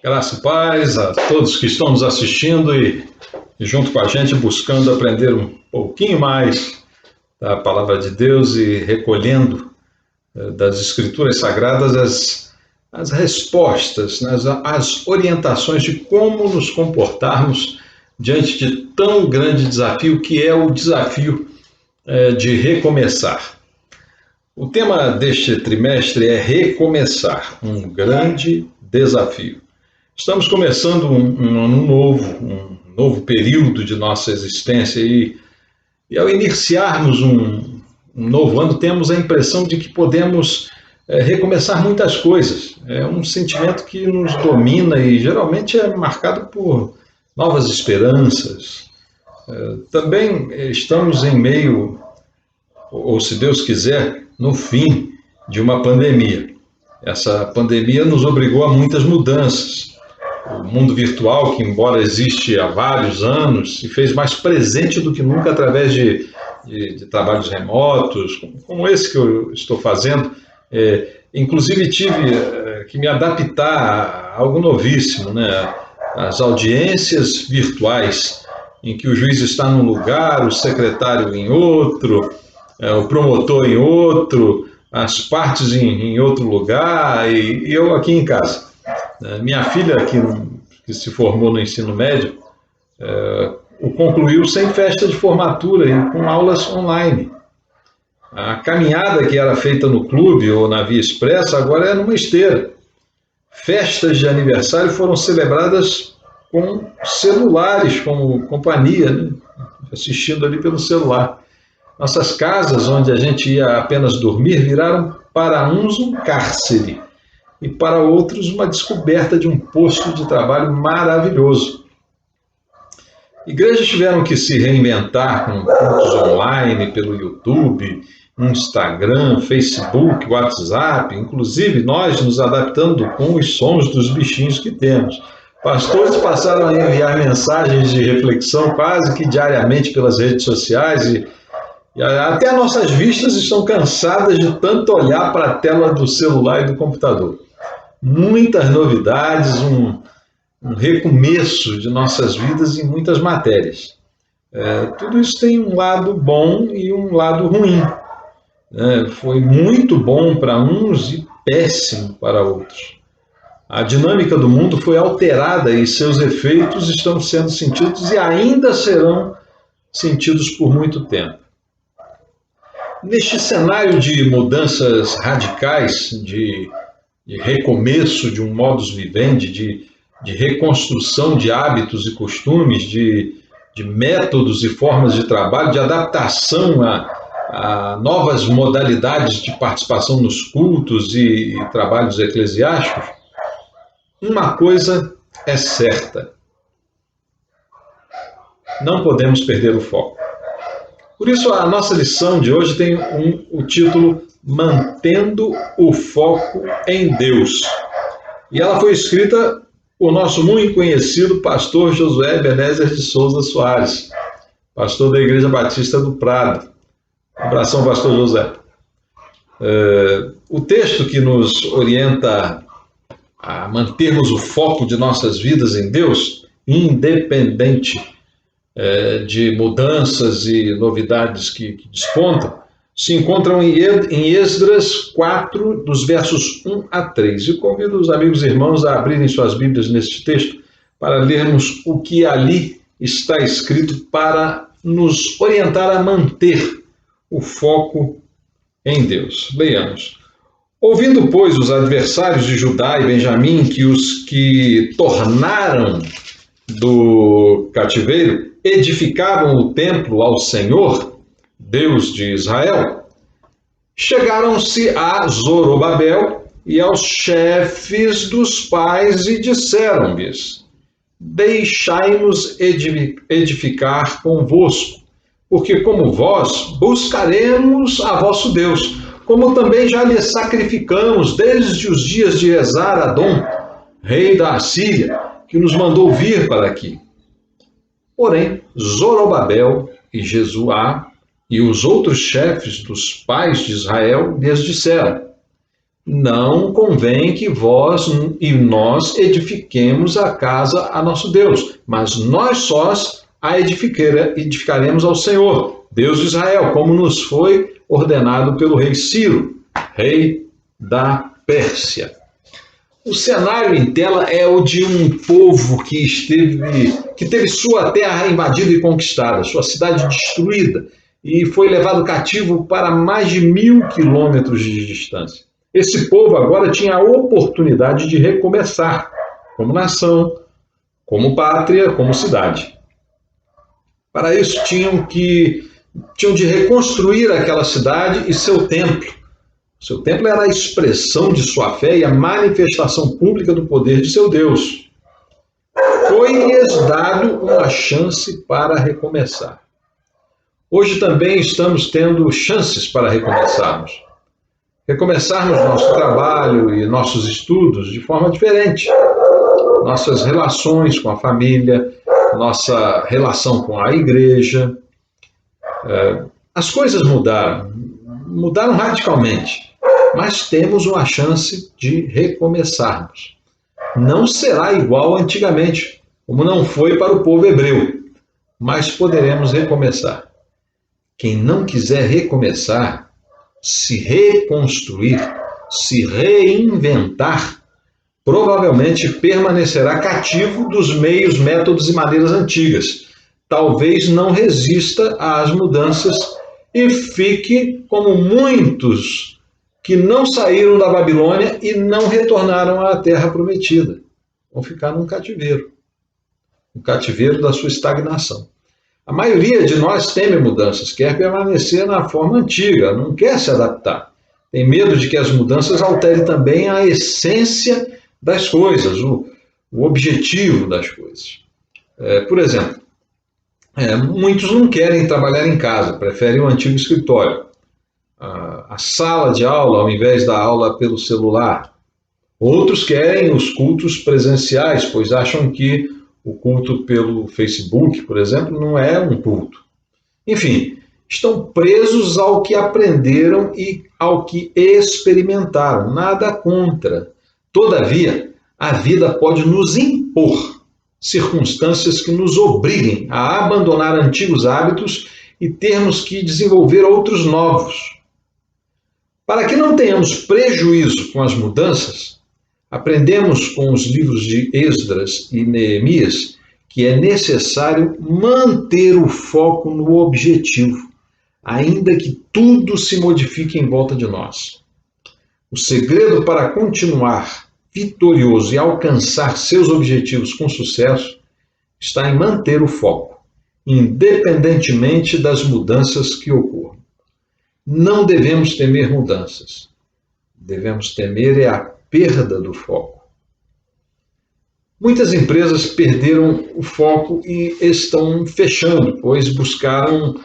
Graça e paz a todos que estão nos assistindo e junto com a gente buscando aprender um pouquinho mais da palavra de Deus e recolhendo das Escrituras Sagradas as respostas, né, as orientações de como nos comportarmos diante de tão grande desafio que é o desafio de recomeçar. O tema deste trimestre é recomeçar, um grande desafio. Estamos começando um ano novo, um novo período de nossa existência e ao iniciarmos um novo ano, temos a impressão de que podemos recomeçar muitas coisas. É um sentimento que nos domina e geralmente é marcado por novas esperanças. Também estamos em meio, ou se Deus quiser, no fim de uma pandemia. Essa pandemia nos obrigou a muitas mudanças. O mundo virtual, que embora existe há vários anos, se fez mais presente do que nunca através de trabalhos remotos, como esse que eu estou fazendo. Inclusive tive que me adaptar a algo novíssimo, né? As audiências virtuais, em que o juiz está num lugar, o secretário em outro, o promotor em outro, as partes em outro lugar e eu aqui em casa. Minha filha, que se formou no ensino médio, o concluiu sem festa de formatura e com aulas online. A caminhada que era feita no clube ou na via expressa agora é numa esteira. Festas de aniversário foram celebradas com celulares como companhia, né? Assistindo ali pelo celular. Nossas casas, onde a gente ia apenas dormir, viraram para uns um cárcere e para outros uma descoberta de um posto de trabalho maravilhoso. Igrejas tiveram que se reinventar com cultos online, pelo YouTube, Instagram, Facebook, WhatsApp, inclusive nós nos adaptando com os sons dos bichinhos que temos. Pastores passaram a enviar mensagens de reflexão quase que diariamente pelas redes sociais e até nossas vistas estão cansadas de tanto olhar para a tela do celular e do computador. Muitas novidades, um recomeço de nossas vidas em muitas matérias. Tudo isso tem um lado bom e um lado ruim. Foi muito bom para uns e péssimo para outros. A dinâmica do mundo foi alterada e seus efeitos estão sendo sentidos e ainda serão sentidos por muito tempo. Neste cenário de mudanças radicais, de recomeço de um modus vivendi, de reconstrução de hábitos e costumes, de métodos e formas de trabalho, de adaptação a novas modalidades de participação nos cultos e trabalhos eclesiásticos, uma coisa é certa: não podemos perder o foco. Por isso, a nossa lição de hoje tem o título Mantendo o Foco em Deus. E ela foi escrita por nosso muito conhecido pastor Josué Ebenezer de Souza Soares, pastor da Igreja Batista do Prado. Um abração, pastor José. O texto que nos orienta a mantermos o foco de nossas vidas em Deus, independente de mudanças e novidades que despontam, se encontram em Esdras 4, dos versos 1 a 3. E convido os amigos e irmãos a abrirem suas Bíblias neste texto para lermos o que ali está escrito para nos orientar a manter o foco em Deus. Leiamos. Ouvindo, pois, os adversários de Judá e Benjamim que os que tornaram do cativeiro edificavam o templo ao Senhor, Deus de Israel, chegaram-se a Zorobabel e aos chefes dos pais e disseram-lhes: deixai-nos edificar convosco, porque como vós buscaremos a vosso Deus, como também já lhe sacrificamos desde os dias de Esar-Adom, rei da Assíria, que nos mandou vir para aqui. Porém, Zorobabel e Jesuá e os outros chefes dos pais de Israel lhes disseram: não convém que vós e nós edifiquemos a casa a nosso Deus, mas nós sós a edificaremos ao Senhor, Deus de Israel, como nos foi ordenado pelo rei Ciro, rei da Pérsia. O cenário em tela é o de um povo que teve sua terra invadida e conquistada, sua cidade destruída, e foi levado cativo para mais de 1.000 quilômetros de distância. Esse povo agora tinha a oportunidade de recomeçar, como nação, como pátria, como cidade. Para isso tinham de reconstruir aquela cidade e seu templo. Seu templo era a expressão de sua fé e a manifestação pública do poder de seu Deus. Foi-lhes dado uma chance para recomeçar. Hoje também estamos tendo chances para recomeçarmos. Recomeçarmos nosso trabalho e nossos estudos de forma diferente. Nossas relações com a família, nossa relação com a igreja. As coisas mudaram radicalmente, mas temos uma chance de recomeçarmos. Não será igual antigamente, como não foi para o povo hebreu, mas poderemos recomeçar. Quem não quiser recomeçar, se reconstruir, se reinventar, provavelmente permanecerá cativo dos meios, métodos e maneiras antigas. Talvez não resista às mudanças e fique como muitos que não saíram da Babilônia e não retornaram à terra prometida. Vão ficar num cativeiro, um cativeiro da sua estagnação. A maioria de nós teme mudanças, quer permanecer na forma antiga, não quer se adaptar. Tem medo de que as mudanças alterem também a essência das coisas, o objetivo das coisas. Por exemplo, muitos não querem trabalhar em casa, preferem o antigo escritório, a sala de aula ao invés da aula pelo celular. Outros querem os cultos presenciais, pois acham que o culto pelo Facebook, por exemplo, não é um culto. Enfim, estão presos ao que aprenderam e ao que experimentaram. Nada contra. Todavia, a vida pode nos impor circunstâncias que nos obriguem a abandonar antigos hábitos e termos que desenvolver outros novos. Para que não tenhamos prejuízo com as mudanças, aprendemos com os livros de Esdras e Neemias que é necessário manter o foco no objetivo, ainda que tudo se modifique em volta de nós. O segredo para continuar vitorioso e alcançar seus objetivos com sucesso está em manter o foco, independentemente das mudanças que ocorram. Não devemos temer mudanças. Devemos temer a perda do foco. Muitas empresas perderam o foco e estão fechando, pois buscaram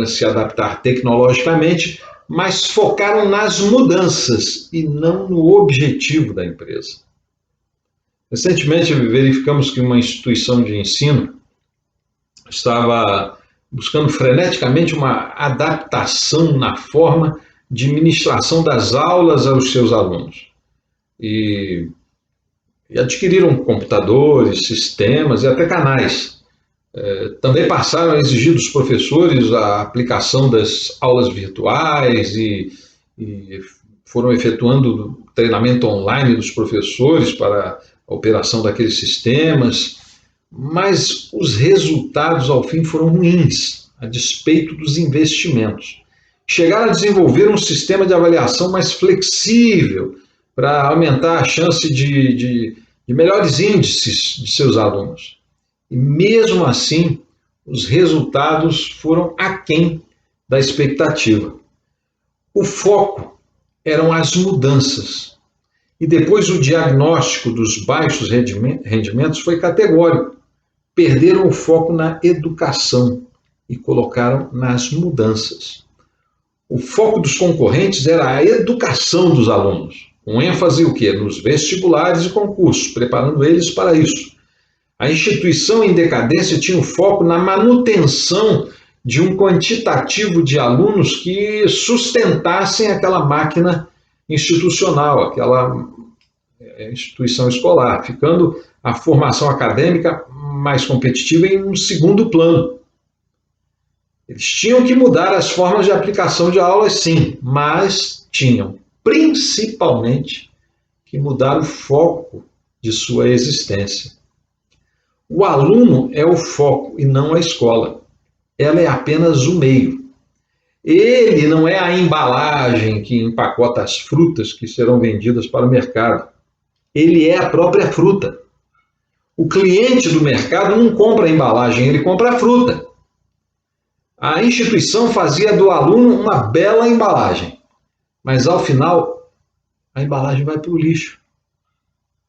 se adaptar tecnologicamente, mas focaram nas mudanças e não no objetivo da empresa. Recentemente verificamos que uma instituição de ensino estava buscando freneticamente uma adaptação na forma de ministração das aulas aos seus alunos. E adquiriram computadores, sistemas e até canais. Também passaram a exigir dos professores a aplicação das aulas virtuais e foram efetuando treinamento online dos professores para a operação daqueles sistemas, mas os resultados ao fim foram ruins, a despeito dos investimentos. Chegaram a desenvolver um sistema de avaliação mais flexível para aumentar a chance de melhores índices de seus alunos. E mesmo assim, os resultados foram aquém da expectativa. O foco eram as mudanças. E depois o diagnóstico dos baixos rendimentos foi categórico. Perderam o foco na educação e colocaram nas mudanças. O foco dos concorrentes era a educação dos alunos, com ênfase o quê? Nos vestibulares e concursos, preparando eles para isso. A instituição em decadência tinha o foco na manutenção de um quantitativo de alunos que sustentassem aquela máquina institucional, aquela instituição escolar, ficando a formação acadêmica mais competitiva em um segundo plano. Eles tinham que mudar as formas de aplicação de aulas, sim, mas tinham principalmente que mudar o foco de sua existência. O aluno é o foco e não a escola. Ela é apenas o meio. Ele não é a embalagem que empacota as frutas que serão vendidas para o mercado. Ele é a própria fruta. O cliente do mercado não compra a embalagem, ele compra a fruta. A instituição fazia do aluno uma bela embalagem, mas ao final a embalagem vai para o lixo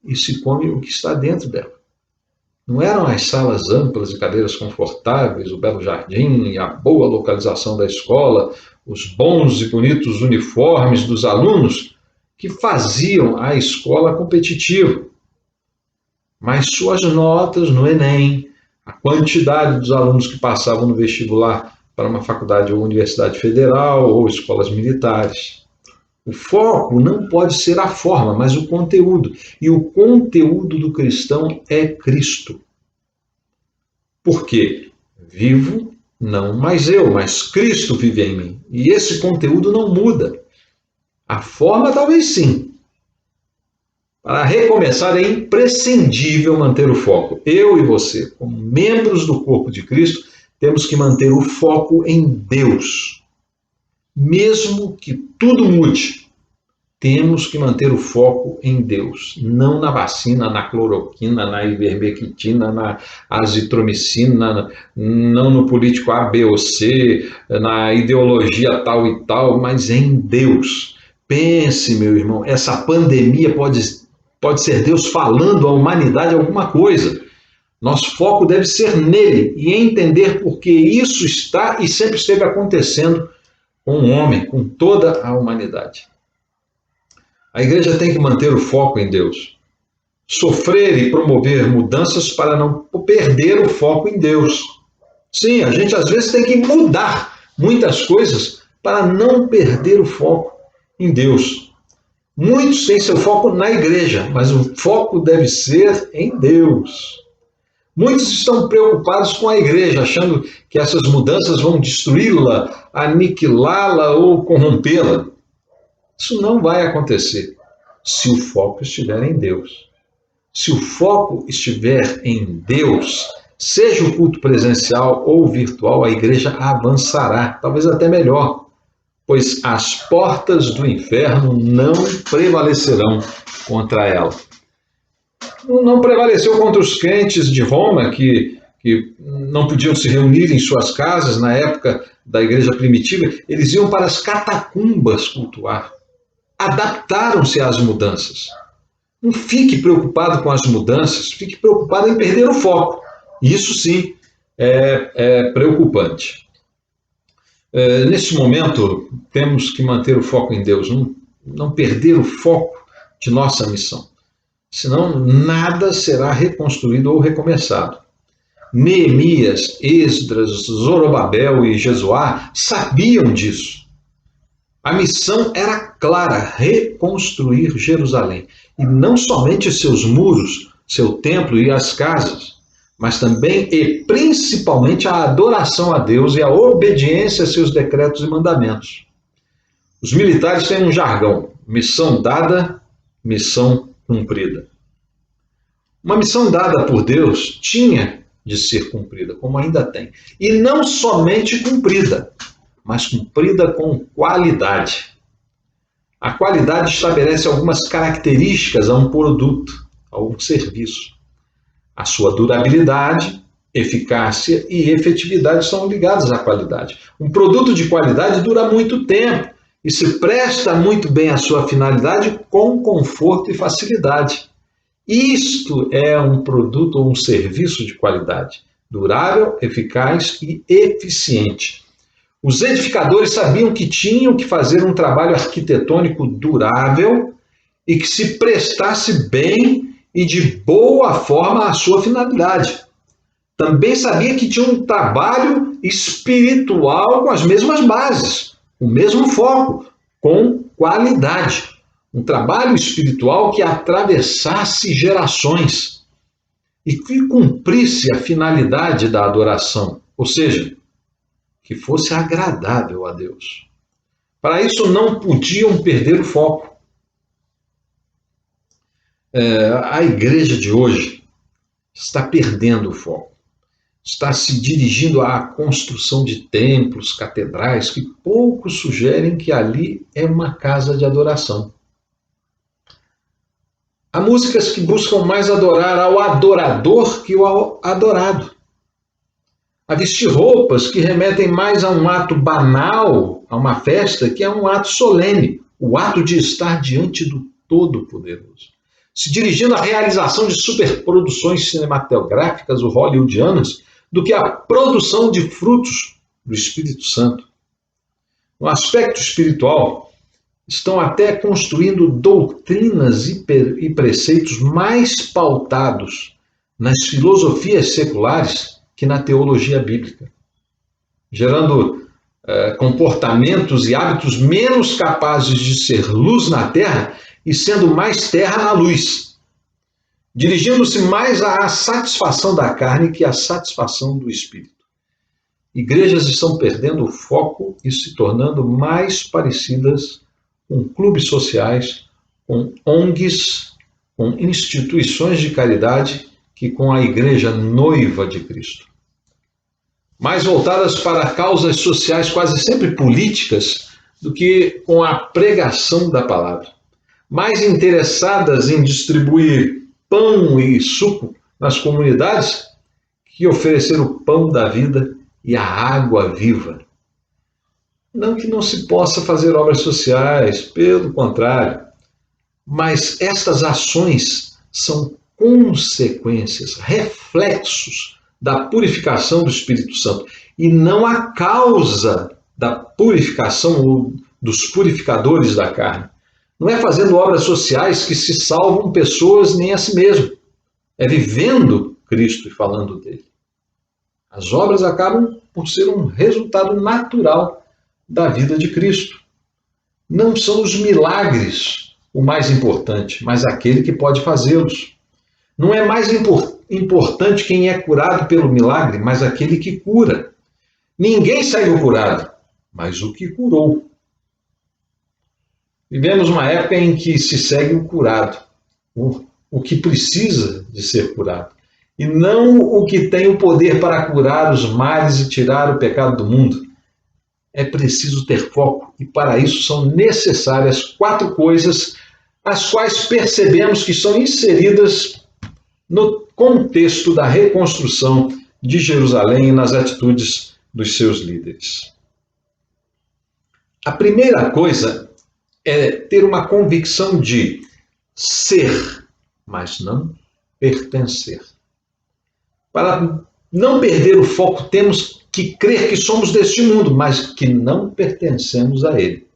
e se come o que está dentro dela. Não eram as salas amplas e cadeiras confortáveis, o belo jardim e a boa localização da escola, os bons e bonitos uniformes dos alunos que faziam a escola competitiva. Mas suas notas no Enem, a quantidade dos alunos que passavam no vestibular para uma faculdade ou universidade federal ou escolas militares. O foco não pode ser a forma, mas o conteúdo. E o conteúdo do cristão é Cristo. Por quê? Vivo não mais eu, mas Cristo vive em mim. E esse conteúdo não muda. A forma talvez sim. Para recomeçar é imprescindível manter o foco. Eu e você, como membros do corpo de Cristo, temos que manter o foco em Deus. Mesmo que tudo mude, temos que manter o foco em Deus, não na vacina, na cloroquina, na ivermectina, na azitromicina, não no político A, B ou C, na ideologia tal e tal, mas em Deus. Pense, meu irmão, essa pandemia pode ser Deus falando à humanidade alguma coisa. Nosso foco deve ser nele e entender por que isso está e sempre esteve acontecendo com o homem, com toda a humanidade. A igreja tem que manter o foco em Deus, sofrer e promover mudanças para não perder o foco em Deus. Sim, a gente às vezes tem que mudar muitas coisas para não perder o foco em Deus. Muitos têm seu foco na igreja, mas o foco deve ser em Deus. Muitos estão preocupados com a igreja, achando que essas mudanças vão destruí-la, aniquilá-la ou corrompê-la. Isso não vai acontecer se o foco estiver em Deus. Se o foco estiver em Deus, seja o culto presencial ou virtual, a igreja avançará, talvez até melhor, pois as portas do inferno não prevalecerão contra ela. Não prevaleceu contra os crentes de Roma, que não podiam se reunir em suas casas na época da igreja primitiva, eles iam para as catacumbas cultuar. Adaptaram-se às mudanças. Não fique preocupado com as mudanças, fique preocupado em perder o foco. Isso sim é preocupante. Neste momento, temos que manter o foco em Deus, não perder o foco de nossa missão. Senão nada será reconstruído ou recomeçado. Neemias, Esdras, Zorobabel e Jesuá sabiam disso. A missão era clara, reconstruir Jerusalém. E não somente seus muros, seu templo e as casas, mas também e principalmente a adoração a Deus e a obediência a seus decretos e mandamentos. Os militares têm um jargão: missão dada, missão cumprida. Uma missão dada por Deus tinha de ser cumprida, como ainda tem. E não somente cumprida, mas cumprida com qualidade. A qualidade estabelece algumas características a um produto, a um serviço. A sua durabilidade, eficácia e efetividade são ligadas à qualidade. Um produto de qualidade dura muito tempo e se presta muito bem à sua finalidade com conforto e facilidade. Isto é um produto ou um serviço de qualidade, durável, eficaz e eficiente. Os edificadores sabiam que tinham que fazer um trabalho arquitetônico durável e que se prestasse bem e de boa forma à sua finalidade. Também sabia que tinha um trabalho espiritual com as mesmas bases, o mesmo foco, com qualidade. um trabalho espiritual que atravessasse gerações e que cumprisse a finalidade da adoração, ou seja, que fosse agradável a Deus. Para isso não podiam perder o foco. A igreja de hoje está perdendo o foco. Está se dirigindo à construção de templos, catedrais, que poucos sugerem que ali é uma casa de adoração. Há músicas que buscam mais adorar ao adorador que ao adorado. A vestir roupas que remetem mais a um ato banal, a uma festa, que a um ato solene, o ato de estar diante do Todo-Poderoso. Se dirigindo à realização de superproduções cinematográficas ou hollywoodianas, do que a produção de frutos do Espírito Santo. No aspecto espiritual, estão até construindo doutrinas e preceitos mais pautados nas filosofias seculares que na teologia bíblica, gerando comportamentos e hábitos menos capazes de ser luz na terra e sendo mais terra na luz, dirigindo-se mais à satisfação da carne que à satisfação do espírito. Igrejas estão perdendo o foco e se tornando mais parecidas com clubes sociais, com ONGs, com instituições de caridade, que com a igreja noiva de Cristo. Mais voltadas para causas sociais quase sempre políticas do que com a pregação da palavra. Mais interessadas em distribuir pão e suco nas comunidades que oferecer o pão da vida e a água viva. Não que não se possa fazer obras sociais, pelo contrário, mas estas ações são consequências, reflexos da purificação do Espírito Santo e não a causa da purificação ou dos purificadores da carne. Não é fazendo obras sociais que se salvam pessoas nem a si mesmo. É vivendo Cristo e falando dele. As obras acabam por ser um resultado natural da vida de Cristo. Não são os milagres o mais importante, mas aquele que pode fazê-los. Não é mais importante quem é curado pelo milagre, mas aquele que cura. Ninguém saiu curado, mas o que curou. Vivemos uma época em que se segue o curado, o que precisa de ser curado, e não o que tem o poder para curar os males e tirar o pecado do mundo. É preciso ter foco, e para isso são necessárias 4 coisas, as quais percebemos que são inseridas no contexto da reconstrução de Jerusalém e nas atitudes dos seus líderes. A primeira coisa é ter uma convicção de ser, mas não pertencer. Para não perder o foco, temos que crer que somos deste mundo, mas que não pertencemos a ele.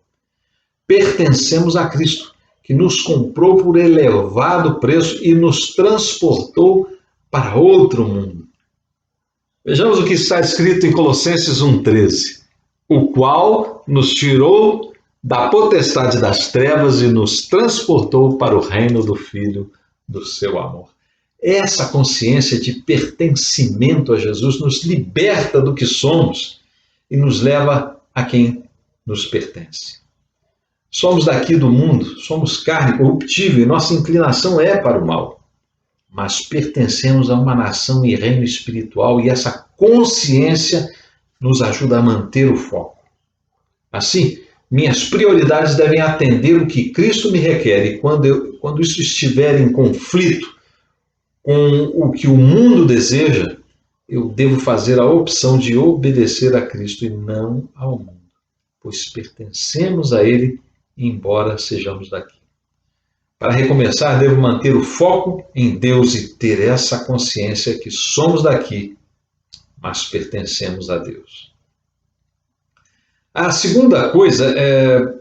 Pertencemos a Cristo, que nos comprou por elevado preço e nos transportou para outro mundo. Vejamos o que está escrito em Colossenses 1,13. O qual nos tirou da potestade das trevas e nos transportou para o reino do Filho do seu amor. Essa consciência de pertencimento a Jesus nos liberta do que somos e nos leva a quem nos pertence. Somos daqui do mundo, somos carne corruptível e nossa inclinação é para o mal. Mas pertencemos a uma nação e reino espiritual e essa consciência nos ajuda a manter o foco. Assim, minhas prioridades devem atender o que Cristo me requer e quando isso estiver em conflito com o que o mundo deseja, eu devo fazer a opção de obedecer a Cristo e não ao mundo, pois pertencemos a Ele, embora sejamos daqui. Para recomeçar, devo manter o foco em Deus e ter essa consciência que somos daqui, mas pertencemos a Deus. A segunda coisa é: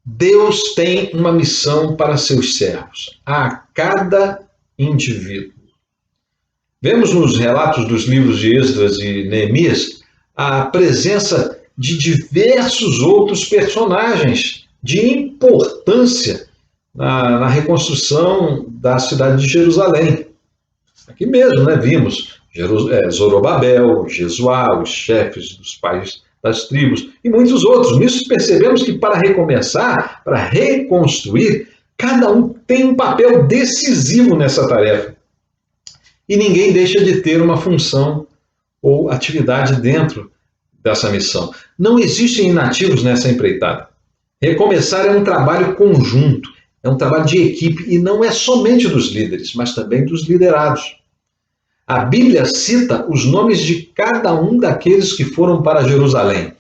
Deus tem uma missão para seus servos, a cada indivíduo. Vemos nos relatos dos livros de Esdras e Neemias a presença de diversos outros personagens de importância na reconstrução da cidade de Jerusalém. Aqui mesmo, né, vimos Zorobabel, Jesuá, os chefes dos pais das tribos e muitos outros. Nisso percebemos que para recomeçar, para reconstruir, cada um tem um papel decisivo nessa tarefa. E ninguém deixa de ter uma função ou atividade dentro dessa missão. Não existem inativos nessa empreitada. Recomeçar é um trabalho conjunto, é um trabalho de equipe e não é somente dos líderes, mas também dos liderados. A Bíblia cita os nomes de cada um daqueles que foram para Jerusalém.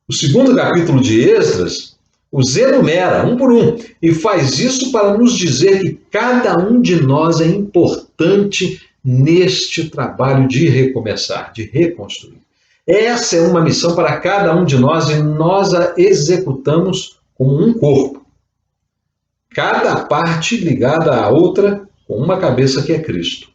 O segundo capítulo de Esdras os enumera um por um e faz isso para nos dizer que cada um de nós é importante neste trabalho de recomeçar, de reconstruir. Essa é uma missão para cada um de nós e nós a executamos como um corpo. Cada parte ligada à outra com uma cabeça que é Cristo.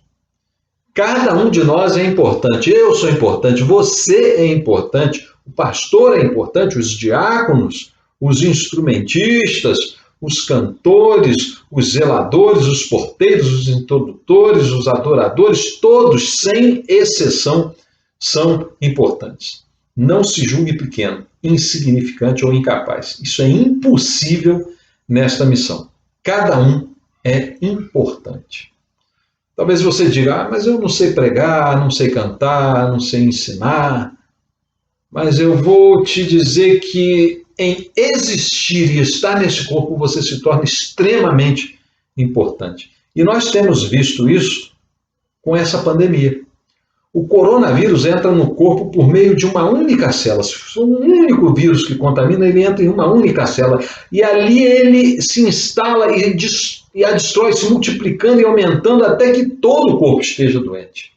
Cada um de nós é importante. Eu sou importante, você é importante, o pastor é importante, os diáconos, os instrumentistas, os cantores, os zeladores, os porteiros, os introdutores, os adoradores, todos, sem exceção, são importantes. Não se julgue pequeno, insignificante ou incapaz. Isso é impossível nesta missão. Cada um é importante. Talvez você diga, mas eu não sei pregar, não sei cantar, não sei ensinar. Mas eu vou te dizer que em existir e estar nesse corpo você se torna extremamente importante. E nós temos visto isso com essa pandemia. O coronavírus entra no corpo por meio de uma única célula. Se for um único vírus que contamina, ele entra em uma única célula. E ali ele se instala e a destrói, se multiplicando e aumentando até que todo o corpo esteja doente.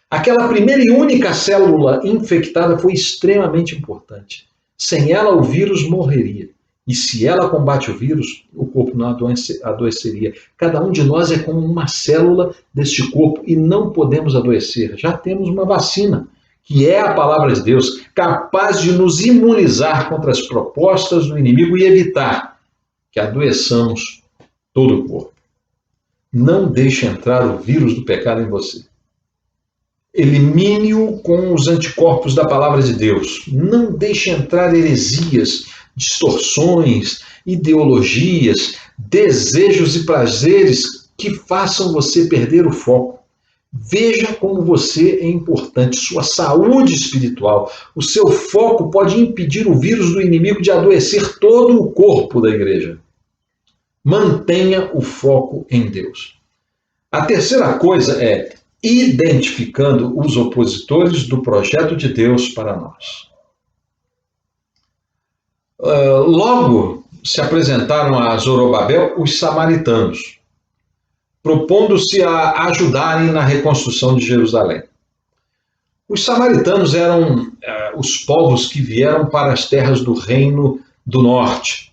Aquela primeira e única célula infectada foi extremamente importante. Sem ela, o vírus morreria. E se ela combate o vírus, o corpo não adoeceria. Cada um de nós é como uma célula deste corpo e não podemos adoecer. Já temos uma vacina, que é a palavra de Deus, capaz de nos imunizar contra as propostas do inimigo e evitar que adoeçamos todo o corpo. Não deixe entrar o vírus do pecado em você. Elimine-o com os anticorpos da palavra de Deus. Não deixe entrar heresias, distorções, ideologias, desejos e prazeres que façam você perder o foco. Veja como você é importante, sua saúde espiritual. O seu foco pode impedir o vírus do inimigo de adoecer todo o corpo da igreja. Mantenha o foco em Deus. A terceira coisa é identificando os opositores do projeto de Deus para nós. Logo se apresentaram a Zorobabel os samaritanos, propondo-se a ajudarem na reconstrução de Jerusalém. Os samaritanos eram os povos que vieram para as terras do Reino do Norte,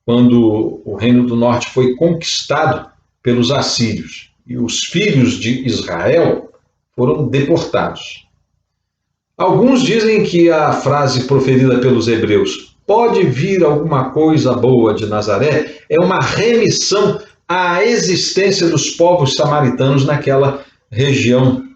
quando o Reino do Norte foi conquistado pelos assírios e os filhos de Israel foram deportados. Alguns dizem que a frase proferida pelos hebreus, pode vir alguma coisa boa de Nazaré, é uma remissão à existência dos povos samaritanos naquela região.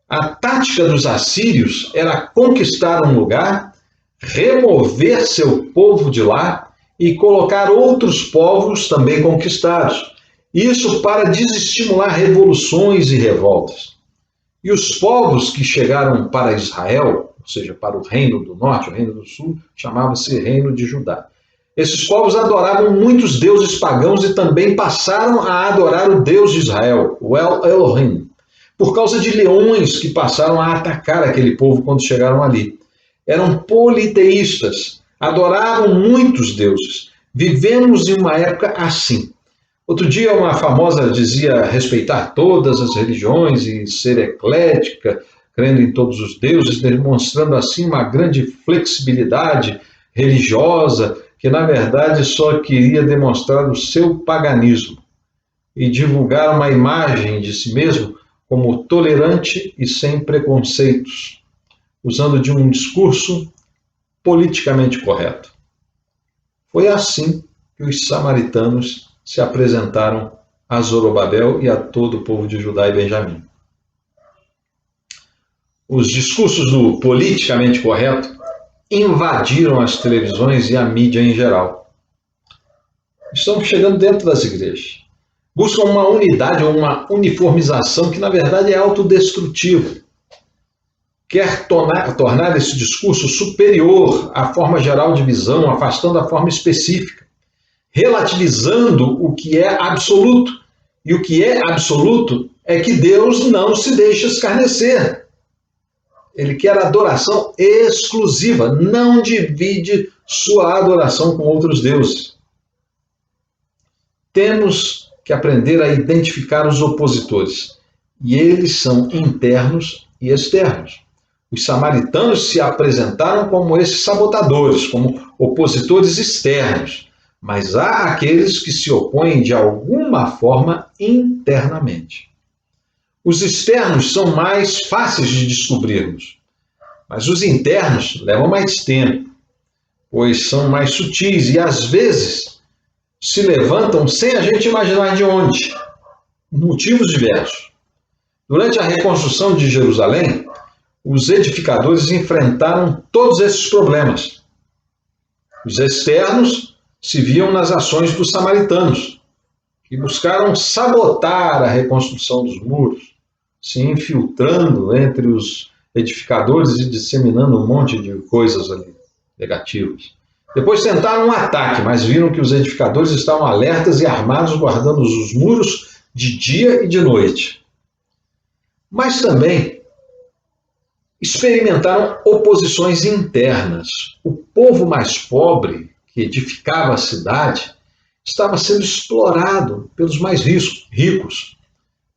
A tática dos assírios era conquistar um lugar, remover seu povo de lá e colocar outros povos também conquistados. Isso para desestimular revoluções e revoltas. E os povos que chegaram para Israel, ou seja, para o Reino do Norte, o Reino do Sul, chamava-se Reino de Judá. Esses povos adoravam muitos deuses pagãos e também passaram a adorar o Deus de Israel, o El Elohim, por causa de leões que passaram a atacar aquele povo quando chegaram ali. Eram politeístas, adoravam muitos deuses. Vivemos em uma época assim. Outro dia uma famosa dizia respeitar todas as religiões e ser eclética, crendo em todos os deuses, demonstrando assim uma grande flexibilidade religiosa, que na verdade só queria demonstrar o seu paganismo e divulgar uma imagem de si mesmo como tolerante e sem preconceitos, usando de um discurso politicamente correto. Foi assim que os samaritanos se apresentaram a Zorobabel e a todo o povo de Judá e Benjamim. Os discursos do politicamente correto invadiram as televisões e a mídia em geral. Estão chegando dentro das igrejas. Buscam uma unidade ou uma uniformização que, na verdade, é autodestrutiva. Quer tornar esse discurso superior à forma geral de visão, afastando a forma específica, relativizando o que é absoluto. E o que é absoluto é que Deus não se deixa escarnecer. Ele quer adoração exclusiva, não divide sua adoração com outros deuses. Temos que aprender a identificar os opositores, e eles são internos e externos. Os samaritanos se apresentaram como esses sabotadores, como opositores externos, mas há aqueles que se opõem de alguma forma internamente. Os externos são mais fáceis de descobrirmos, mas os internos levam mais tempo, pois são mais sutis e às vezes se levantam sem a gente imaginar de onde, motivos diversos. Durante a reconstrução de Jerusalém, os edificadores enfrentaram todos esses problemas. Os externos se viam nas ações dos samaritanos, que buscaram sabotar a reconstrução dos muros, se infiltrando entre os edificadores e disseminando um monte de coisas ali, negativas. Depois tentaram um ataque, mas viram que os edificadores estavam alertas e armados, guardando os muros de dia e de noite. Mas também experimentaram oposições internas. O povo mais pobre, que edificava a cidade, estava sendo explorado pelos mais ricos,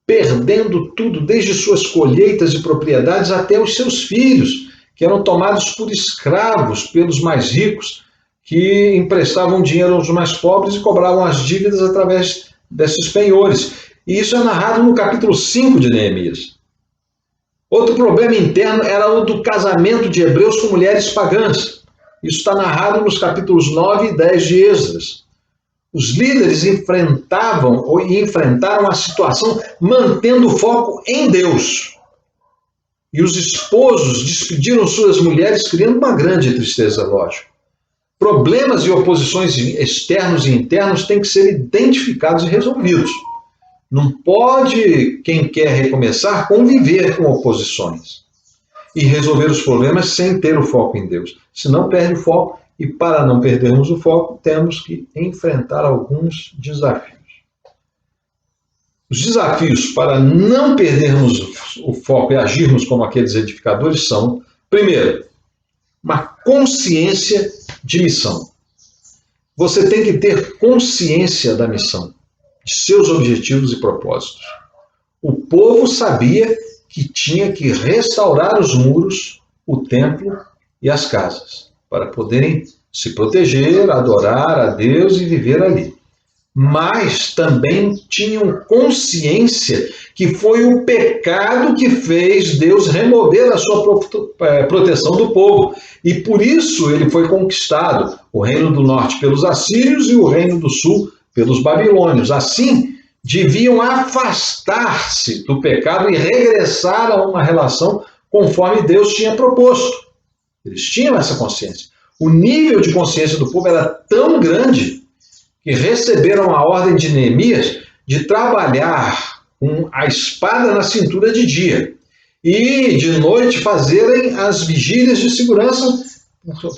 perdendo tudo, desde suas colheitas e propriedades até os seus filhos, que eram tomados por escravos pelos mais ricos, que emprestavam dinheiro aos mais pobres e cobravam as dívidas através desses penhores. E isso é narrado no capítulo 5 de Neemias. Outro problema interno era o do casamento de hebreus com mulheres pagãs. Isso está narrado nos capítulos 9 e 10 de Esdras. Os líderes enfrentaram a situação mantendo o foco em Deus. E os esposos despediram suas mulheres, criando uma grande tristeza, lógico. Problemas e oposições externos e internos têm que ser identificados e resolvidos. Não pode, quem quer recomeçar, conviver com oposições e resolver os problemas sem ter o foco em Deus. Senão perde o foco, e para não perdermos o foco, temos que enfrentar alguns desafios. Os desafios para não perdermos o foco e agirmos como aqueles edificadores são, primeiro, uma consciência de missão. Você tem que ter consciência da missão, de seus objetivos e propósitos. O povo sabia que tinha que restaurar os muros, o templo e as casas, para poderem se proteger, adorar a Deus e viver ali. Mas também tinham consciência que foi o pecado que fez Deus remover a sua proteção do povo. E por isso ele foi conquistado, o reino do norte pelos assírios e o reino do sul pelos babilônios. Assim, deviam afastar-se do pecado e regressar a uma relação conforme Deus tinha proposto. Eles tinham essa consciência. O nível de consciência do povo era tão grande que receberam a ordem de Neemias de trabalhar com a espada na cintura de dia e de noite fazerem as vigílias de segurança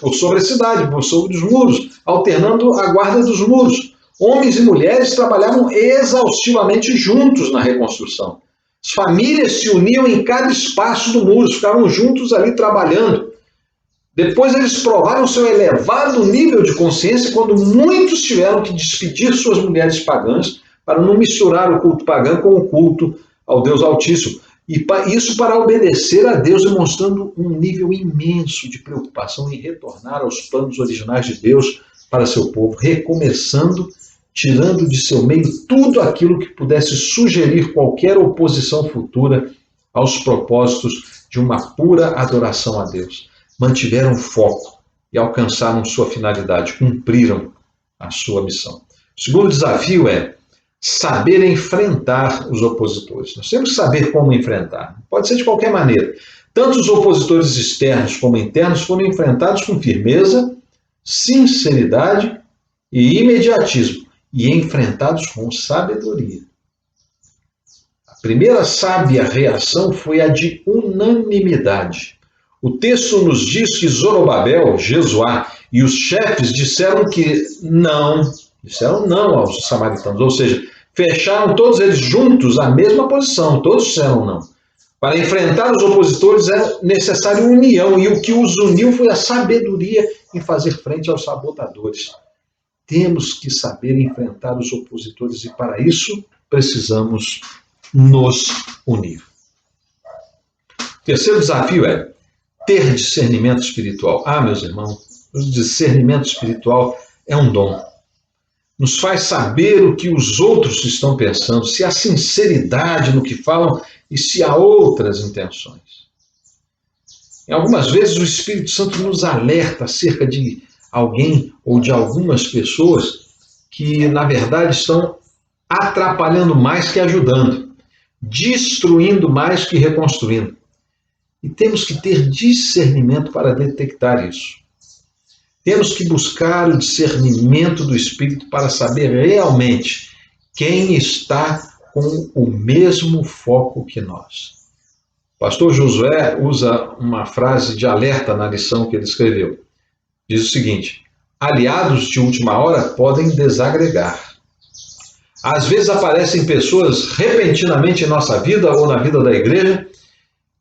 por sobre a cidade, por sobre os muros, alternando a guarda dos muros. Homens e mulheres trabalhavam exaustivamente juntos na reconstrução. As famílias se uniam em cada espaço do muro, ficavam juntos ali trabalhando. Depois eles provaram seu elevado nível de consciência quando muitos tiveram que despedir suas mulheres pagãs para não misturar o culto pagão com o culto ao Deus Altíssimo. E isso para obedecer a Deus, demonstrando um nível imenso de preocupação em retornar aos planos originais de Deus para seu povo, recomeçando, tirando de seu meio tudo aquilo que pudesse sugerir qualquer oposição futura aos propósitos de uma pura adoração a Deus. Mantiveram foco e alcançaram sua finalidade, cumpriram a sua missão. O segundo desafio é saber enfrentar os opositores. Nós temos que saber como enfrentar. Pode ser de qualquer maneira. Tanto os opositores externos como internos foram enfrentados com firmeza, sinceridade e imediatismo, e enfrentados com sabedoria. A primeira sábia reação foi a de unanimidade. O texto nos diz que Zorobabel, Jesuá e os chefes disseram não aos samaritanos, ou seja, fecharam todos eles juntos a mesma posição, todos disseram não. Para enfrentar os opositores é necessário união, e o que os uniu foi a sabedoria em fazer frente aos sabotadores. Temos que saber enfrentar os opositores, e para isso precisamos nos unir. O terceiro desafio é ter discernimento espiritual. Meus irmãos, o discernimento espiritual é um dom. Nos faz saber o que os outros estão pensando, se há sinceridade no que falam e se há outras intenções. Em algumas vezes o Espírito Santo nos alerta acerca de alguém ou de algumas pessoas que, na verdade, estão atrapalhando mais que ajudando, destruindo mais que reconstruindo. E temos que ter discernimento para detectar isso. Temos que buscar o discernimento do Espírito para saber realmente quem está com o mesmo foco que nós. O pastor Josué usa uma frase de alerta na lição que ele escreveu. Diz o seguinte: aliados de última hora podem desagregar. Às vezes aparecem pessoas repentinamente em nossa vida ou na vida da igreja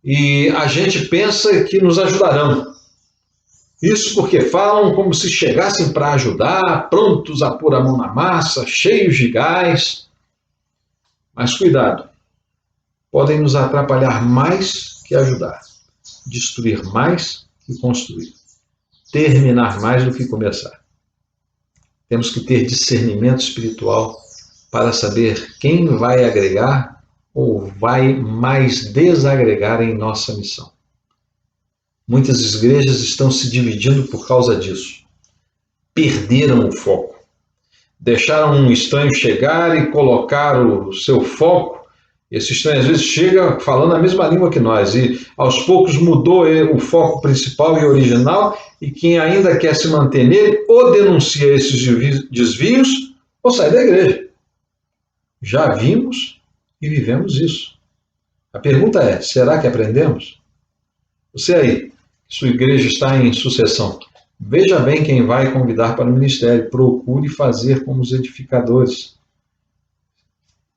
e a gente pensa que nos ajudarão. Isso porque falam como se chegassem para ajudar, prontos a pôr a mão na massa, cheios de gás. Mas cuidado, podem nos atrapalhar mais que ajudar, destruir mais que construir, terminar mais do que começar. Temos que ter discernimento espiritual para saber quem vai agregar ou vai mais desagregar em nossa missão. Muitas igrejas estão se dividindo por causa disso. Perderam o foco. Deixaram um estranho chegar e colocar o seu foco. Esse estranho às vezes chega falando a mesma língua que nós e aos poucos mudou o foco principal e original, e quem ainda quer se manter nele ou denuncia esses desvios ou sai da igreja. Já vimos e vivemos isso. A pergunta é, será que aprendemos? Você aí, sua igreja está em sucessão. Veja bem quem vai convidar para o ministério. Procure fazer como os edificadores.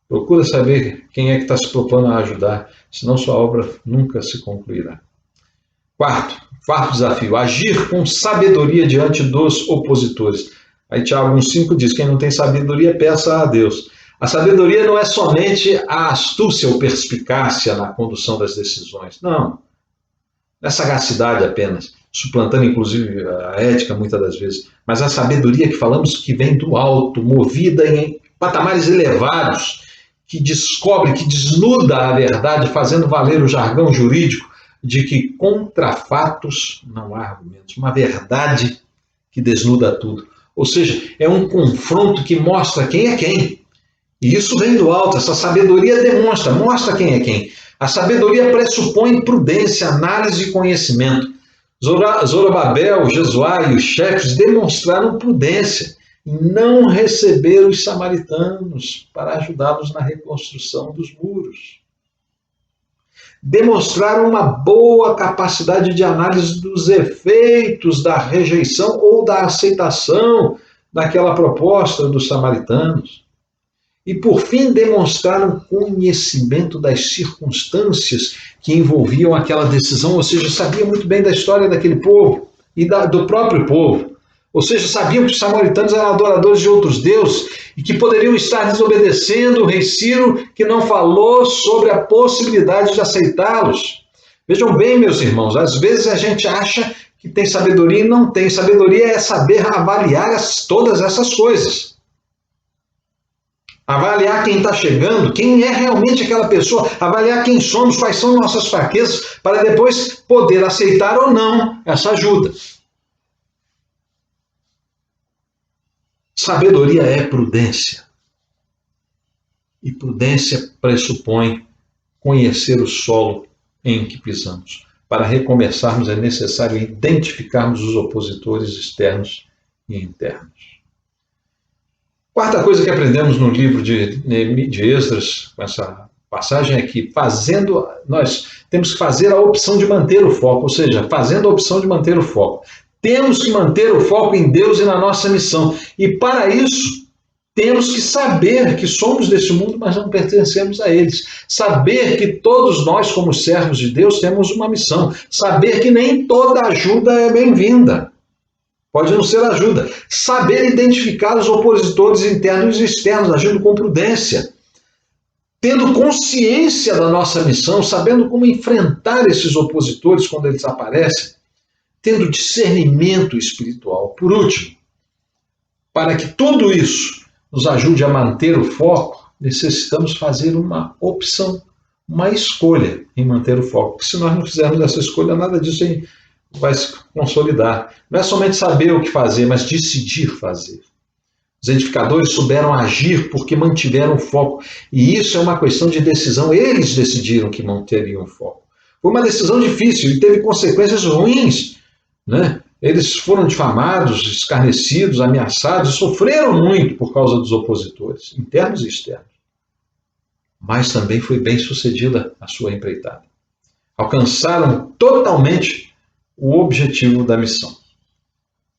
Procure saber quem é que está se propondo a ajudar, senão sua obra nunca se concluirá. Quarto desafio, agir com sabedoria diante dos opositores. Aí Tiago 1,5 diz, quem não tem sabedoria, peça a Deus. A sabedoria não é somente a astúcia ou perspicácia na condução das decisões. Não é sagacidade apenas, suplantando inclusive a ética muitas das vezes, mas a sabedoria que falamos que vem do alto, movida em patamares elevados, que descobre, que desnuda a verdade, fazendo valer o jargão jurídico de que contra fatos não há argumentos, uma verdade que desnuda tudo. Ou seja, é um confronto que mostra quem é quem. E isso vem do alto, essa sabedoria mostra quem é quem. A sabedoria pressupõe prudência, análise e conhecimento. Zorobabel, Jesuá e os chefes demonstraram prudência em não receber os samaritanos para ajudá-los na reconstrução dos muros. Demonstraram uma boa capacidade de análise dos efeitos da rejeição ou da aceitação daquela proposta dos samaritanos. E, por fim, demonstraram conhecimento das circunstâncias que envolviam aquela decisão, ou seja, sabiam muito bem da história daquele povo e do próprio povo. Ou seja, sabiam que os samaritanos eram adoradores de outros deuses e que poderiam estar desobedecendo o rei Ciro, que não falou sobre a possibilidade de aceitá-los. Vejam bem, meus irmãos, às vezes a gente acha que tem sabedoria e não tem. Sabedoria é saber avaliar todas essas coisas. Avaliar quem está chegando, quem é realmente aquela pessoa, avaliar quem somos, quais são nossas fraquezas, para depois poder aceitar ou não essa ajuda. Sabedoria é prudência. E prudência pressupõe conhecer o solo em que pisamos. Para recomeçarmos é necessário identificarmos os opositores externos e internos. Quarta coisa que aprendemos no livro de Esdras, com essa passagem, é que nós temos que fazer a opção de manter o foco, ou seja, fazendo a opção de manter o foco. Temos que manter o foco em Deus e na nossa missão. E para isso, temos que saber que somos desse mundo, mas não pertencemos a eles. Saber que todos nós, como servos de Deus, temos uma missão. Saber que nem toda ajuda é bem-vinda. Pode não ser ajuda. Saber identificar os opositores internos e externos, agindo com prudência. Tendo consciência da nossa missão, sabendo como enfrentar esses opositores quando eles aparecem. Tendo discernimento espiritual. Por último, para que tudo isso nos ajude a manter o foco, necessitamos fazer uma opção, uma escolha em manter o foco. Porque se nós não fizermos essa escolha, nada disso vai se consolidar. Não é somente saber o que fazer, mas decidir fazer. Os edificadores souberam agir porque mantiveram o foco. E isso é uma questão de decisão. Eles decidiram que manteriam o foco. Foi uma decisão difícil e teve consequências ruins, né? Eles foram difamados, escarnecidos, ameaçados, sofreram muito por causa dos opositores, internos e externos. Mas também foi bem sucedida a sua empreitada. Alcançaram totalmente o objetivo da missão,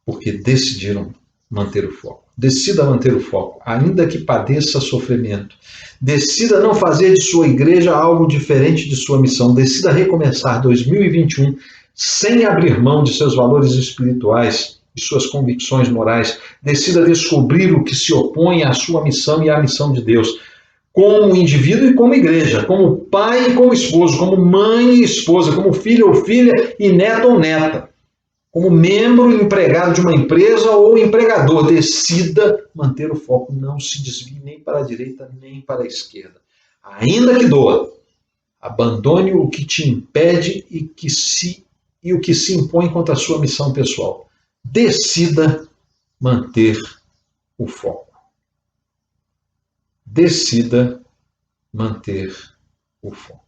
porque decidiram manter o foco. Decida manter o foco, ainda que padeça sofrimento. Decida não fazer de sua igreja algo diferente de sua missão. Decida recomeçar 2021 sem abrir mão de seus valores espirituais e suas convicções morais. Decida descobrir o que se opõe à sua missão e à missão de Deus, como indivíduo e como igreja, como pai e como esposo, como mãe e esposa, como filho ou filha e neto ou neta, como membro e empregado de uma empresa ou empregador. Decida manter o foco, não se desvie nem para a direita nem para a esquerda. Ainda que doa, abandone o que te impede e o que se impõe contra a sua missão pessoal. Decida manter o foco. Decida manter o foco.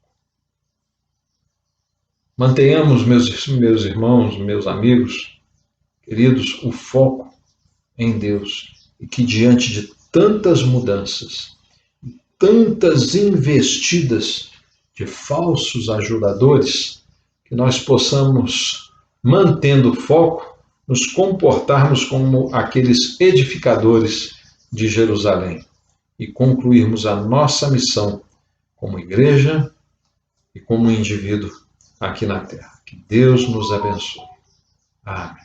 Mantenhamos, meus irmãos, meus amigos, queridos, o foco em Deus. E que diante de tantas mudanças, tantas investidas de falsos ajudadores, que nós possamos, mantendo o foco, nos comportarmos como aqueles edificadores de Jerusalém e concluirmos a nossa missão como igreja e como indivíduo aqui na terra. Que Deus nos abençoe. Amém.